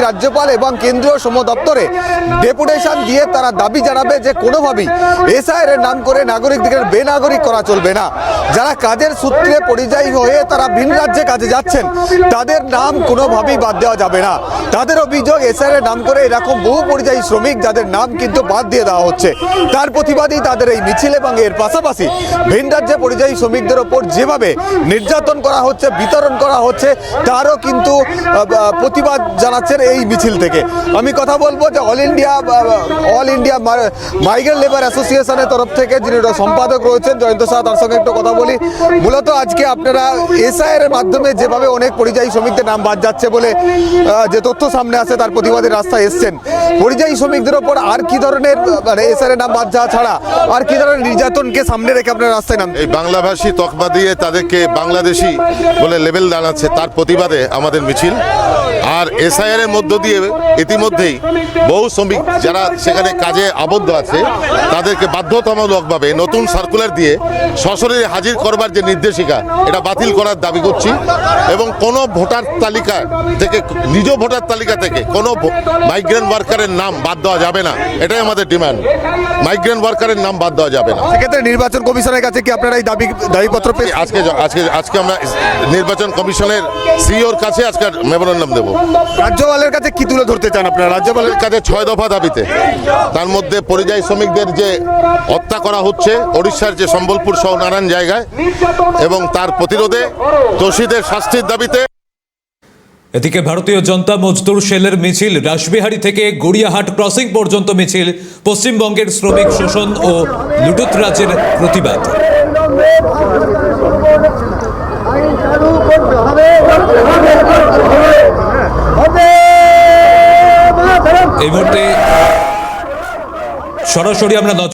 রাজ্যপাল এবং কেন্দ্রীয় শ্রম দপ্তরে ডেপুটেশন দিয়ে তারা দাবি জানাবে যে কোনোভাবেই এসআইআর এর নাম করে নাগরিকদের বেনাগরিক করা চলবে না। যারা কাজের সূত্রে পরিযায়ী হয়ে তারা ভিন রাজ্যে কাজে যাচ্ছেন তাদের নাম কোনোভাবেই বাদ দেওয়া যাবে না। তাদের অভিযোগ এসআইআর এর নাম করে এরকম বহু পরিযায়ী শ্রমিক যাদের নাম কিন্তু বাদ দিয়ে দেওয়া হচ্ছে, তার প্রতিবাদেই তাদের এই মিছিল এবং এর পাশাপাশি ভিন রাজ্যে পরিযায়ী শ্রমিকদের ওপর যেভাবে নির্যাতন করা হচ্ছে, বিতরণ করা হচ্ছে, তারও কিন্তু প্রতিবাদ জানাচ্ছেন এই মিছিল থেকে। আমি কথা বলবো যে অল ইন্ডিয়া মাইগ্রেন্ট লেবার অ্যাসোসিয়েশনের তরফ থেকে যিনি সম্পাদক রয়েছেন জয়ন্ত শাহ, তার সঙ্গে একটু কথা বলি। মূলত আজকে আপনারা এসআইআর এর মাধ্যমে যেভাবে অনেক পরিযায়ী শ্রমিকদের নাম বাদ যাচ্ছে বলে যে তথ্য সামনে আসে তার প্রতিবাদের রাস্তায় এসছেন, পরিযায়ী শ্রমিকদের ওপর আর কি ধরনের মানে এসআইআর এর নাম বাদ যাওয়া ছাড়া আর কি ধরনের নির্যাতনকে সামনে রেখে আপনারা রাস্তায় নাম? এই বাংলাভাষী তকমা দিয়ে তাদেরকে বাংলাদেশি বলে লেবেল দাঁড়াচ্ছে, তার প্রতিবাদে আমাদের মিছিল। আর এসআইআর এর মধ্য দিয়ে ইতিমধ্যেই বহু শ্রমিক যারা সেখানে কাজে আবদ্ধ আছে তাদেরকে বাধ্যতামূলকভাবে নতুন সার্কুলার দিয়ে সশরীরে হাজির করবার যে নির্দেশিকা, এটা বাতিল করার দাবি করছি। এবং কোনো ভোটার তালিকা থেকে, নিজ ভোটার তালিকা থেকে কোনো মাইগ্রেন্ট ওয়ার্কারের নাম বাদ দেওয়া যাবে না, এটাই আমাদের ডিমান্ড। মাইগ্রেন্ট ওয়ার্কারের নাম বাদ দেওয়া যাবে না। সেক্ষেত্রে নির্বাচন কমিশনের কাছে কি আপনারা এই দাবিপত্র পেয়ে আজকে আমরা নির্বাচন কমিশনের সিইওর কাছে আজকে মেমোরান্ডাম দেব। রাজ্যপালের কাছে কি তুলে ধরতে চান আপনারা? রাজ্যপালের কাছে 6 দফা দাবিতে, তার মধ্যে পরিযায়ী শ্রমিকদের যে হত্যা করা হচ্ছে ওড়িশার যে সম্বলপুর সহ নানান জায়গায়, এবং তার প্রতিরোধে দোষীদের শাস্তির দাবিতে। এদিকে ভারতীয় জনতা মজদুর সেলের মিছিল রাসবিহারী থেকে গড়িয়াহাট ক্রসিং পর্যন্ত মিছিল পশ্চিমবঙ্গের শ্রমিক শোষণ ও লুটতরাজের প্রতিবাদ। এই মুহূর্তে সরাসরি আমরা